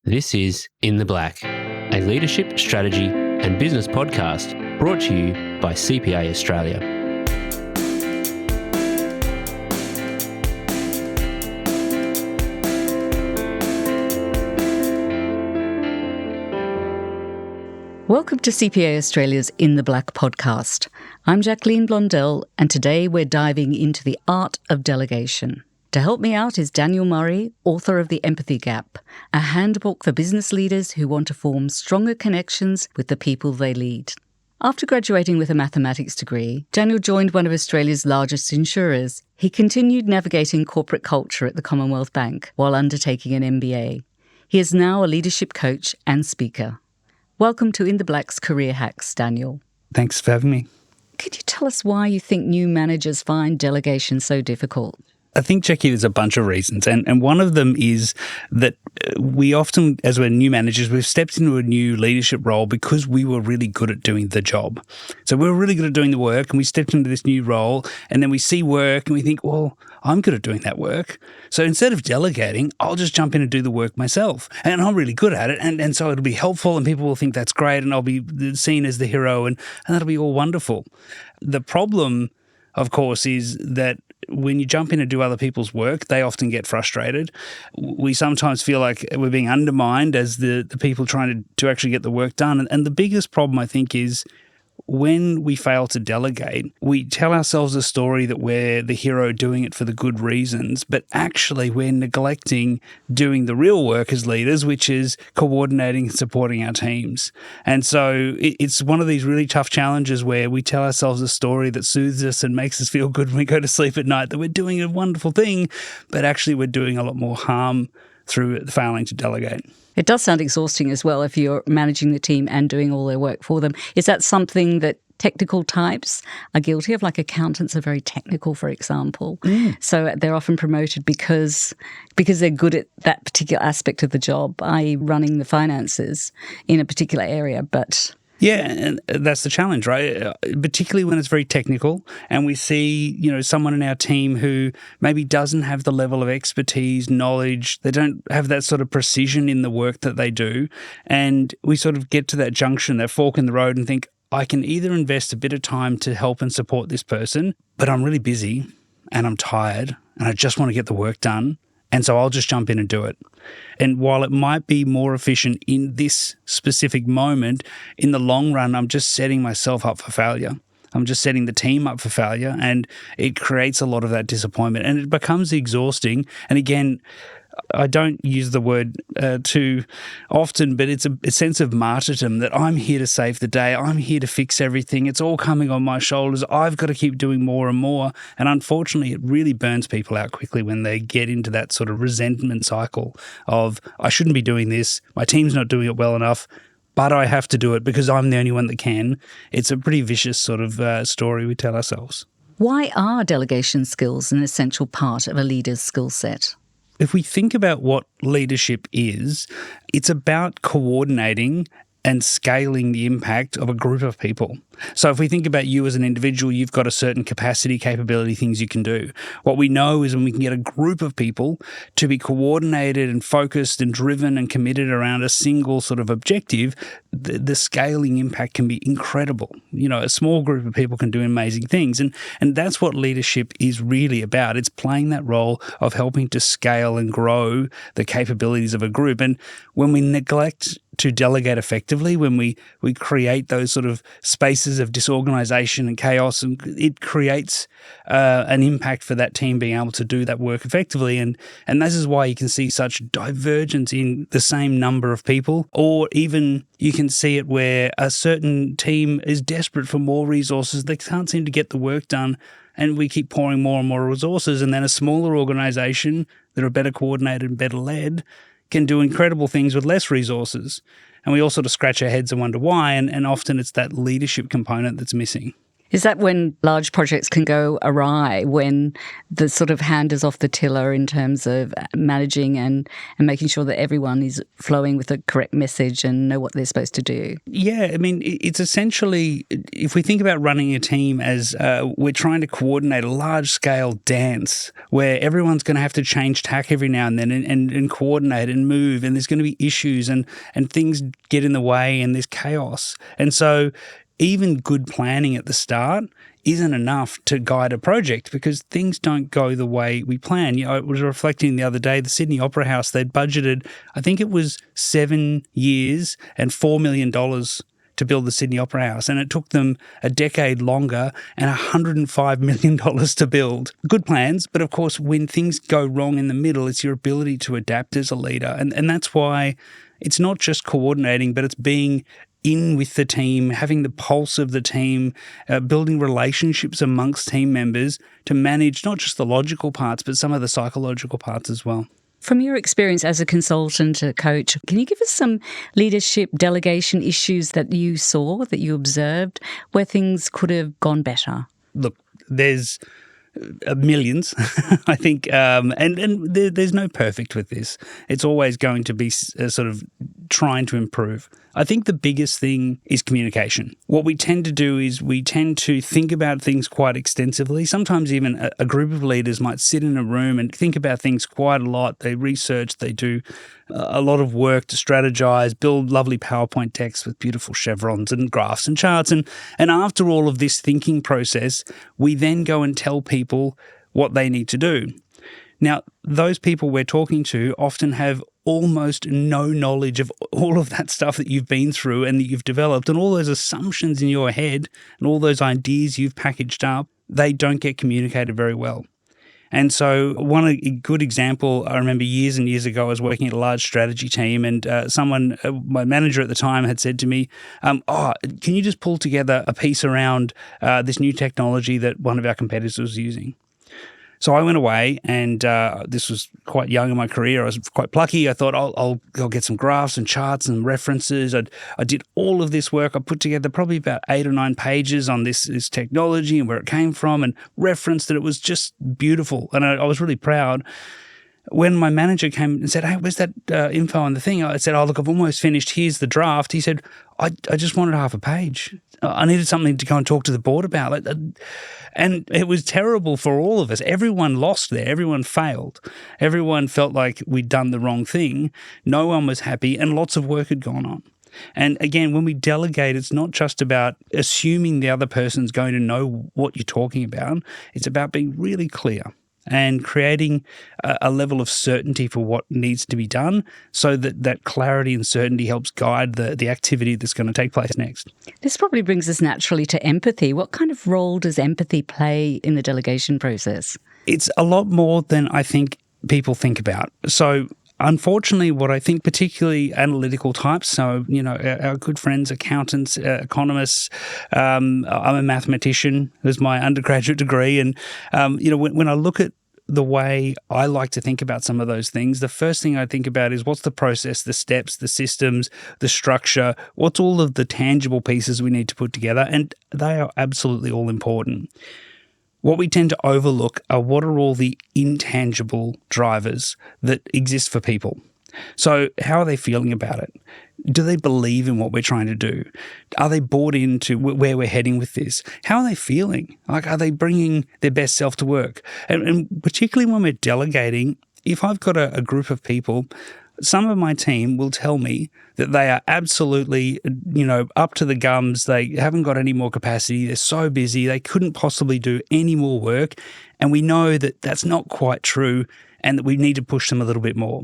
This is In the Black, a leadership, strategy and business podcast brought to you by CPA Australia. Welcome to CPA Australia's In the Black podcast. I'm Jacqueline Blondell, and today we're diving into the art of delegation. To help me out is Daniel Murray, author of The Empathy Gap, a handbook for business leaders who want to form stronger connections with the people they lead. After graduating with a mathematics degree, Daniel joined one of Australia's largest insurers. He continued navigating corporate culture at the Commonwealth Bank while undertaking an MBA. He is now a leadership coach and speaker. Welcome to In the Black's Career Hacks, Daniel. Thanks for having me. Could you tell us why you think new managers find delegation so difficult? I think, Jackie, there's a bunch of reasons. And one of them is that we often, as we're new managers, we've stepped into a new leadership role because we were really good at doing the job. So we were really good at doing the work and we stepped into this new role and then we see work and we think, well, I'm good at doing that work. So instead of delegating, I'll just jump in and do the work myself. And I'm really good at it. And so it'll be helpful and people will think that's great and I'll be seen as the hero and that'll be all wonderful. The problem, of course, is that when you jump in and do other people's work, they often get frustrated. We sometimes feel like we're being undermined as the people trying to actually get the work done. And the biggest problem, I think, is when we fail to delegate, we tell ourselves a story that we're the hero doing it for the good reasons, but actually we're neglecting doing the real work as leaders, which is coordinating and supporting our teams. And so it's one of these really tough challenges where we tell ourselves a story that soothes us and makes us feel good when we go to sleep at night, that we're doing a wonderful thing, but actually we're doing a lot more harm through failing to delegate. It does sound exhausting as well if you're managing the team and doing all their work for them. Is that something that technical types are guilty of? Like accountants are very technical, for example. So they're often promoted because they're good at that particular aspect of the job, i.e. running the finances in a particular area, but... Yeah, and that's the challenge, right? Particularly when it's very technical and we see, someone in our team who maybe doesn't have the level of expertise, knowledge, they don't have that sort of precision in the work that they do. And we sort of get to that junction, that fork in the road and think, I can either invest a bit of time to help and support this person, but I'm really busy and I'm tired and I just want to get the work done. And so I'll just jump in and do it. And while it might be more efficient in this specific moment, in the long run, I'm just setting myself up for failure. I'm just setting the team up for failure, and it creates a lot of that disappointment and it becomes exhausting. And again, I don't use the word too often, but it's a sense of martyrdom that I'm here to save the day. I'm here to fix everything. It's all coming on my shoulders. I've got to keep doing more and more. And unfortunately, it really burns people out quickly when they get into that sort of resentment cycle of, I shouldn't be doing this. My team's not doing it well enough, but I have to do it because I'm the only one that can. It's a pretty vicious sort of story we tell ourselves. Why are delegation skills an essential part of a leader's skill set? If we think about what leadership is, it's about coordinating and scaling the impact of a group of people. So if we think about you as an individual, you've got a certain capacity, capability, things you can do. What we know is when we can get a group of people to be coordinated and focused and driven and committed around a single sort of objective, the scaling impact can be incredible. A small group of people can do amazing things. And that's what leadership is really about. It's playing that role of helping to scale and grow the capabilities of a group. And when we neglect to delegate effectively, when we create those sort of spaces of disorganization and chaos, and it creates an impact for that team being able to do that work effectively. And this is why you can see such divergence in the same number of people, or even you can see it where a certain team is desperate for more resources. They can't seem to get the work done, and we keep pouring more and more resources. And then a smaller organization that are better coordinated and better led can do incredible things with less resources. And we all sort of scratch our heads and wonder why, and often it's that leadership component that's missing. Is that when large projects can go awry, when the sort of hand is off the tiller in terms of managing and making sure that everyone is flowing with the correct message and know what they're supposed to do? Yeah, I mean, it's essentially, if we think about running a team as we're trying to coordinate a large-scale dance where everyone's going to have to change tack every now and then and coordinate and move, and there's going to be issues and things get in the way and there's chaos. And so even good planning at the start isn't enough to guide a project because things don't go the way we plan. You know, I was reflecting the other day, the Sydney Opera House, they'd budgeted, I think it was 7 years and $4 million to build the Sydney Opera House, and it took them a decade longer and $105 million to build. Good plans, but of course, when things go wrong in the middle, it's your ability to adapt as a leader. And that's why it's not just coordinating, but it's being in with the team, having the pulse of the team, building relationships amongst team members to manage not just the logical parts, but some of the psychological parts as well. From your experience as a consultant, a coach, can you give us some leadership delegation issues that you saw, that you observed, where things could have gone better? Look, there's millions, I think, and there's no perfect with this. It's always going to be sort of trying to improve. I think the biggest thing is communication. What we tend to do is we tend to think about things quite extensively. Sometimes even a group of leaders might sit in a room and think about things quite a lot. They research, they do a lot of work to strategize, build lovely PowerPoint decks with beautiful chevrons and graphs and charts. And after all of this thinking process, we then go and tell people what they need to do. Now, those people we're talking to often have almost no knowledge of all of that stuff that you've been through and that you've developed, and all those assumptions in your head and all those ideas you've packaged up, they don't get communicated very well. And so one good example, I remember years and years ago, I was working at a large strategy team, and someone, my manager at the time, had said to me, can you just pull together a piece around this new technology that one of our competitors was using? So I went away, and this was quite young in my career. I was quite plucky. I thought I'll get some graphs and charts and references. I did all of this work. I put together probably about 8 or 9 pages on this technology and where it came from, and referenced it. It was just beautiful, and I was really proud. When my manager came and said, "Hey, where's that info on the thing?" I said, "Oh, look, I've almost finished. Here's the draft." He said, I just wanted half a page. I needed something to go and talk to the board about. And it was terrible for all of us. Everyone lost there. Everyone failed. Everyone felt like we'd done the wrong thing. No one was happy, and lots of work had gone on. And again, when we delegate, it's not just about assuming the other person's going to know what you're talking about. It's about being really clear and creating a level of certainty for what needs to be done, so that clarity and certainty helps guide the activity that's going to take place next. This probably brings us naturally to empathy. What kind of role does empathy play in the delegation process? It's a lot more than I think people think about. So unfortunately, what I think particularly analytical types, so, our good friends, accountants, economists, I'm a mathematician, it was my undergraduate degree. And, when I look at the way I like to think about some of those things, the first thing I think about is what's the process, the steps, the systems, the structure, what's all of the tangible pieces we need to put together. And they are absolutely all important. What we tend to overlook are what are all the intangible drivers that exist for people. So how are they feeling about it? Do they believe in what we're trying to do? Are they bought into where we're heading with this? How are they feeling? Like, are they bringing their best self to work? And particularly when we're delegating, if I've got a group of people, some of my team will tell me that they are absolutely, up to the gums. They haven't got any more capacity. They're so busy. They couldn't possibly do any more work. And we know that that's not quite true and that we need to push them a little bit more.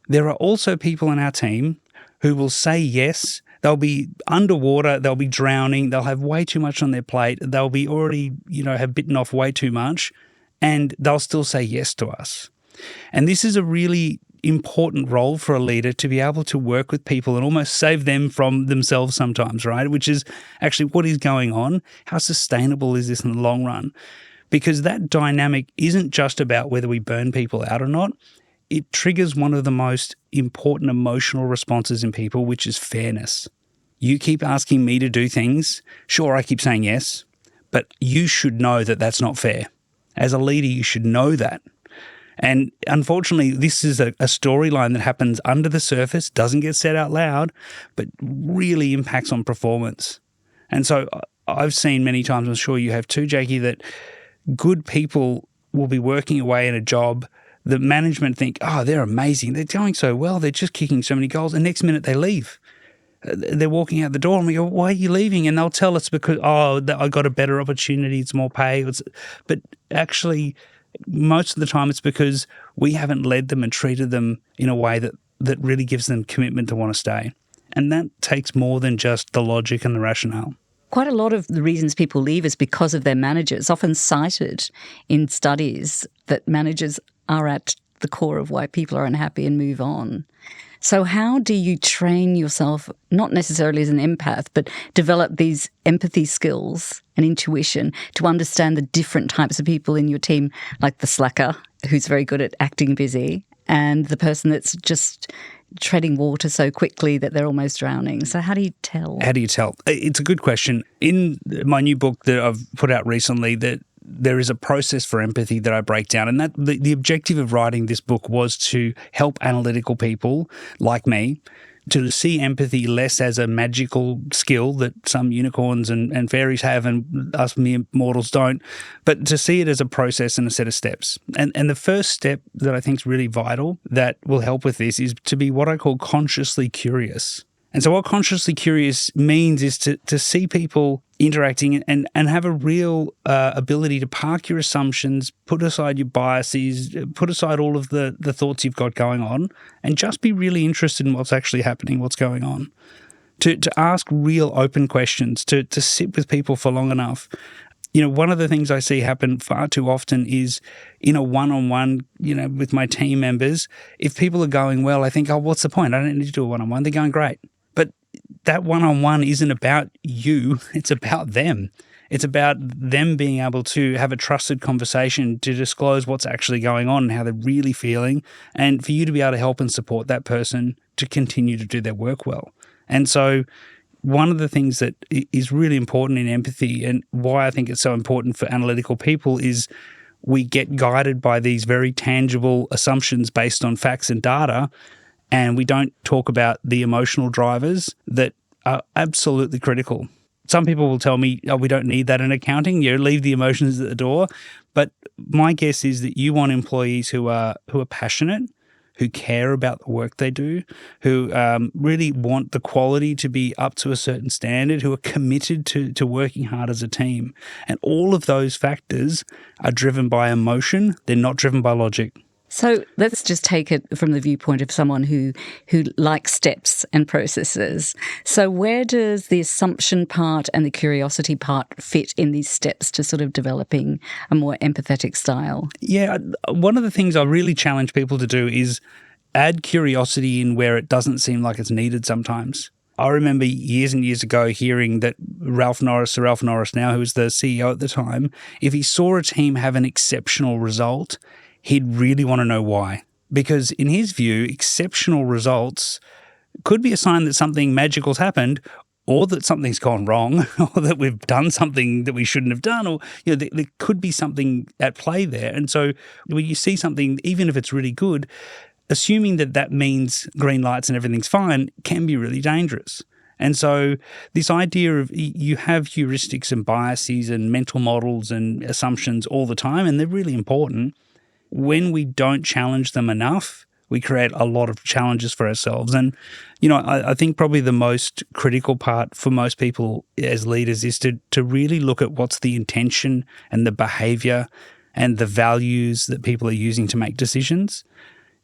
There are also people in our team who will say yes. They'll be underwater. They'll be drowning. They'll have way too much on their plate. They'll be already, have bitten off way too much, and they'll still say yes to us. And this is a really important role for a leader, to be able to work with people and almost save them from themselves sometimes, right? Which is actually what is going on. How sustainable is this in the long run? Because that dynamic isn't just about whether we burn people out or not. It triggers one of the most important emotional responses in people, which is fairness. You keep asking me to do things. Sure, I keep saying yes, but but you should know that that's not fair. As a leader, you should know that. And unfortunately, this is a storyline that happens under the surface, doesn't get said out loud, but really impacts on performance. And so I've seen many times, I'm sure you have too, Jackie, that good people will be working away in a job. The management think, oh, they're amazing. They're doing so well. They're just kicking so many goals. And next minute they leave. They're walking out the door and we go, why are you leaving? And they'll tell us because, I got a better opportunity. It's more pay. But actually, most of the time it's because we haven't led them and treated them in a way that really gives them commitment to want to stay. And that takes more than just the logic and the rationale. Quite a lot of the reasons people leave is because of their managers, often cited in studies that managers are at the core of why people are unhappy and move on. So how do you train yourself, not necessarily as an empath, but develop these empathy skills and intuition to understand the different types of people in your team, like the slacker, who's very good at acting busy, and the person that's just treading water so quickly that they're almost drowning. So how do you tell? It's a good question. In my new book that I've put out recently, that there is a process for empathy that I break down. And that the objective of writing this book was to help analytical people like me to see empathy less as a magical skill that some unicorns and fairies have and us mere mortals don't, but to see it as a process and a set of steps. And the first step that I think is really vital that will help with this is to be what I call consciously curious. And so what consciously curious means is to see people interacting and have a real ability to park your assumptions, put aside your biases, put aside all of the thoughts you've got going on, and just be really interested in what's actually happening, what's going on. To ask real open questions, to sit with people for long enough. One of the things I see happen far too often is in a one-on-one, with my team members, if people are going well, I think, oh, what's the point? I don't need to do a one-on-one. They're going great. But that one-on-one isn't about you. It's about them. It's about them being able to have a trusted conversation to disclose what's actually going on and how they're really feeling, and for you to be able to help and support that person to continue to do their work well. And so one of the things that is really important in empathy and why I think it's so important for analytical people is we get guided by these very tangible assumptions based on facts and data, and we don't talk about the emotional drivers that are absolutely critical. Some people will tell me, we don't need that in accounting. Leave the emotions at the door. But my guess is that you want employees who are passionate, who care about the work they do, who really want the quality to be up to a certain standard, who are committed to working hard as a team. And all of those factors are driven by emotion. They're not driven by logic. So let's just take it from the viewpoint of someone who likes steps and processes. So where does the assumption part and the curiosity part fit in these steps to sort of developing a more empathetic style? Yeah, one of the things I really challenge people to do is add curiosity in where it doesn't seem like it's needed sometimes. I remember years and years ago hearing that Sir Ralph Norris now, who was the CEO at the time, if he saw a team have an exceptional result, he'd really want to know why. Because in his view, exceptional results could be a sign that something magical's happened, or that something's gone wrong, or that we've done something that we shouldn't have done, or there could be something at play there. And so when you see something, even if it's really good, assuming that means green lights and everything's fine can be really dangerous. And so this idea of you have heuristics and biases and mental models and assumptions all the time, and they're really important. When we don't challenge them enough, we create a lot of challenges for ourselves. And, I think probably the most critical part for most people as leaders is to really look at what's the intention and the behavior and the values that people are using to make decisions.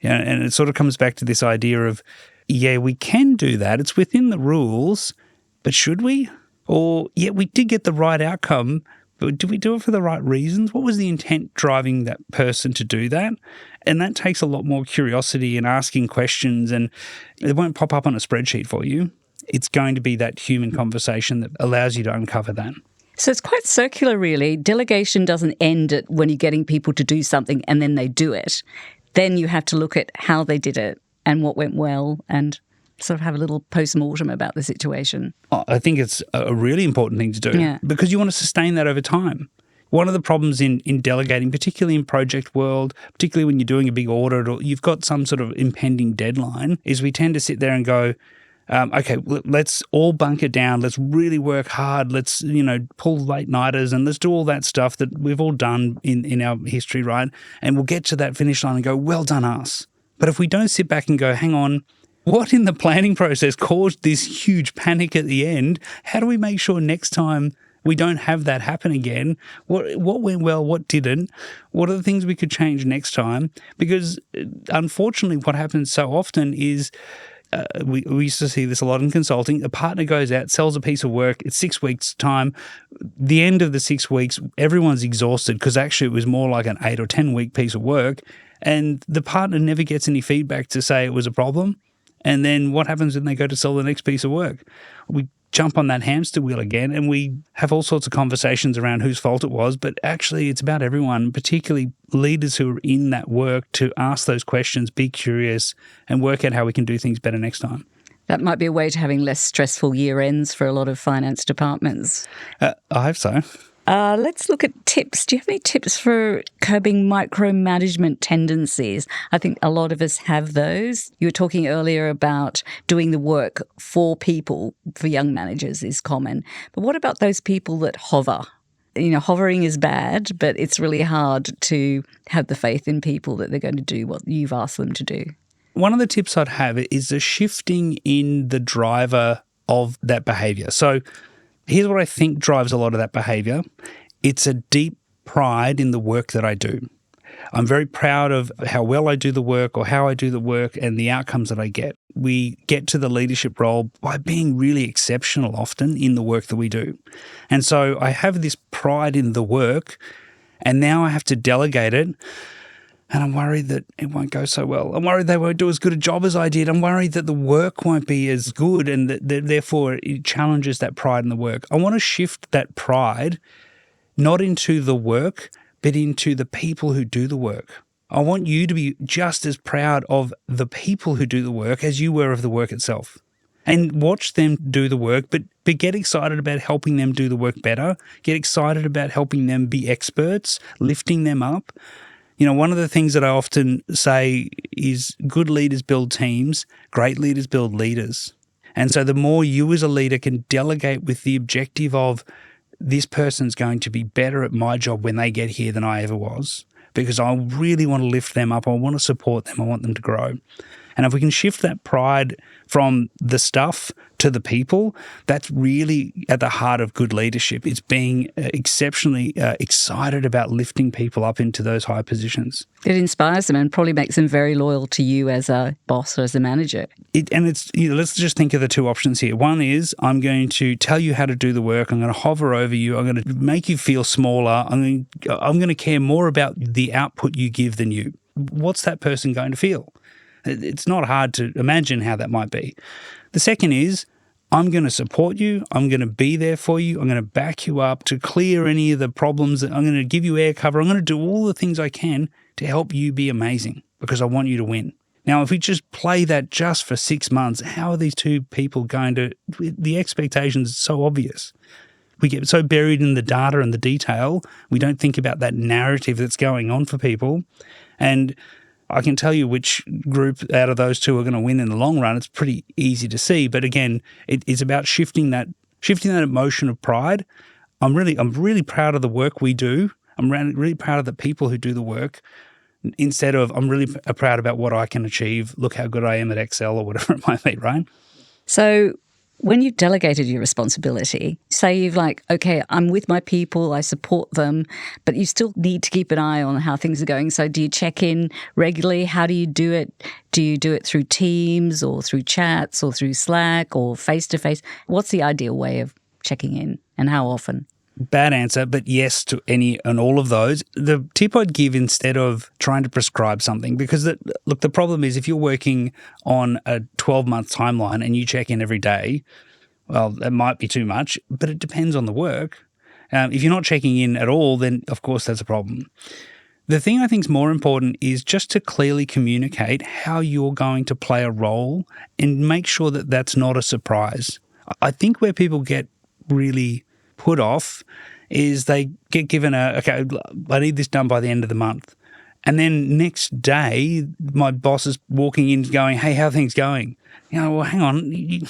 And it sort of comes back to this idea of, we can do that. It's within the rules, but should we? Or, we did get the right outcome, but do we do it for the right reasons? What was the intent driving that person to do that? And that takes a lot more curiosity and asking questions, and it won't pop up on a spreadsheet for you. It's going to be that human conversation that allows you to uncover that. So it's quite circular, really. Delegation doesn't end at when you're getting people to do something and then they do it. Then you have to look at how they did it and what went well and sort of have a little post-mortem about the situation. I think it's a really important thing to do because you want to sustain that over time. One of the problems in delegating, particularly in project world, particularly when you're doing a big audit or you've got some sort of impending deadline, is we tend to sit there and go, okay, let's all bunker down. Let's really work hard. Let's, pull late-nighters and let's do all that stuff that we've all done in our history, right? And we'll get to that finish line and go, well done us. But if we don't sit back and go, hang on, what in the planning process caused this huge panic at the end? How do we make sure next time we don't have that happen again? What went well? What didn't? What are the things we could change next time? Because unfortunately, what happens so often is we used to see this a lot in consulting. A partner goes out, sells a piece of work. It's 6 weeks' time. The end of the 6 weeks, everyone's exhausted because actually it was more like an 8 or 10 week piece of work. And the partner never gets any feedback to say it was a problem. And then what happens when they go to sell the next piece of work? We jump on that hamster wheel again and we have all sorts of conversations around whose fault it was, but actually it's about everyone, particularly leaders who are in that work, to ask those questions, be curious, and work out how we can do things better next time. That might be a way to having less stressful year ends for a lot of finance departments. I hope so. Let's look at tips. Do you have any tips for curbing micromanagement tendencies? I think a lot of us have those. You were talking earlier about doing the work for people, for young managers is common. But what about those people that hover? Hovering is bad, but it's really hard to have the faith in people that they're going to do what you've asked them to do. One of the tips I'd have is the shifting in the driver of that behaviour. So here's what I think drives a lot of that behaviour. It's a deep pride in the work that I do. I'm very proud of how well I do the work or how I do the work and the outcomes that I get. We get to the leadership role by being really exceptional often in the work that we do. And so I have this pride in the work and now I have to delegate it. And I'm worried that it won't go so well. I'm worried they won't do as good a job as I did. I'm worried that the work won't be as good and that therefore it challenges that pride in the work. I want to shift that pride not into the work, but into the people who do the work. I want you to be just as proud of the people who do the work as you were of the work itself. And watch them do the work, but get excited about helping them do the work better. Get excited about helping them be experts, lifting them up. One of the things that I often say is good leaders build teams, great leaders build leaders. And so the more you as a leader can delegate with the objective of this person's going to be better at my job when they get here than I ever was, because I really want to lift them up. I want to support them. I want them to grow. And if we can shift that pride from the stuff to the people, that's really at the heart of good leadership. It's being exceptionally excited about lifting people up into those high positions. It inspires them and probably makes them very loyal to you as a boss or as a manager. Let's just think of the two options here. One is I'm going to tell you how to do the work. I'm going to hover over you. I'm going to make you feel smaller. I'm going to care more about the output you give than you. What's that person going to feel? It's not hard to imagine how that might be. The second is I'm going to support you. I'm going to be there for you. I'm going to back you up to clear any of the problems. I'm going to give you air cover. I'm going to do all the things I can to help you be amazing because I want you to win. Now, if we just play that just for 6 months, how are these two people going to – the expectations are so obvious. We get so buried in the data and the detail, we don't think about that narrative that's going on for people. And I can tell you which group out of those two are going to win in the long run. It's pretty easy to see. But again, it's about shifting that emotion of pride. I'm really proud of the work we do. I'm really proud of the people who do the work, instead of I'm really proud about what I can achieve. Look how good I am at Excel or whatever it might be, right? So when you've delegated your responsibility, say you've okay, I'm with my people, I support them, but you still need to keep an eye on how things are going. So do you check in regularly? How do you do it? Do you do it through Teams or through chats or through Slack or face-to-face? What's the ideal way of checking in and how often? Bad answer, but yes to any and all of those. The tip I'd give instead of trying to prescribe something, because the problem is if you're working on a 12-month timeline and you check in every day, well, that might be too much, but it depends on the work. If you're not checking in at all, then of course that's a problem. The thing I think is more important is just to clearly communicate how you're going to play a role and make sure that that's not a surprise. I think where people get really put off is they get given okay, I need this done by the end of the month. And then next day, my boss is walking in going, hey, how are things going? Well, hang on,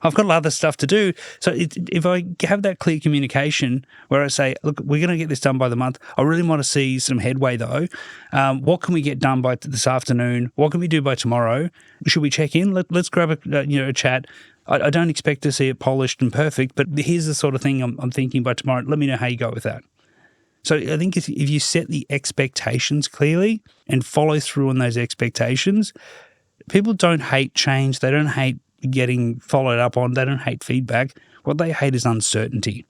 I've got other stuff to do. So if I have that clear communication where I say, look, we're going to get this done by the month. I really want to see some headway though. What can we get done by this afternoon? What can we do by tomorrow? Should we check in? Let's grab a chat. I don't expect to see it polished and perfect, but here's the sort of thing I'm thinking by tomorrow. Let me know how you go with that. So I think if you set the expectations clearly and follow through on those expectations, people don't hate change. They don't hate getting followed up on. They don't hate feedback. What they hate is uncertainty.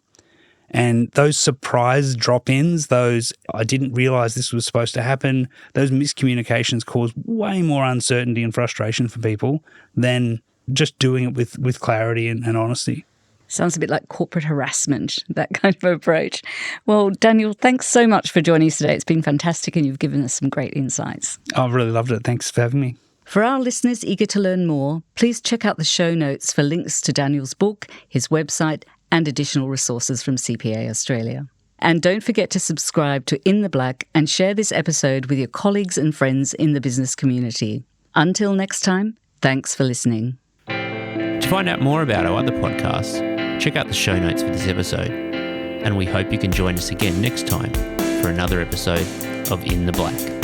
And those surprise drop-ins, those I didn't realize this was supposed to happen, those miscommunications cause way more uncertainty and frustration for people than just doing it with clarity and honesty. Sounds a bit like corporate harassment, that kind of approach. Well, Daniel, thanks so much for joining us today. It's been fantastic and you've given us some great insights. I've really loved it. Thanks for having me. For our listeners eager to learn more, please check out the show notes for links to Daniel's book, his website, and additional resources from CPA Australia. And don't forget to subscribe to In the Black and share this episode with your colleagues and friends in the business community. Until next time, thanks for listening. To find out more about our other podcasts, check out the show notes for this episode. And we hope you can join us again next time for another episode of In the Black.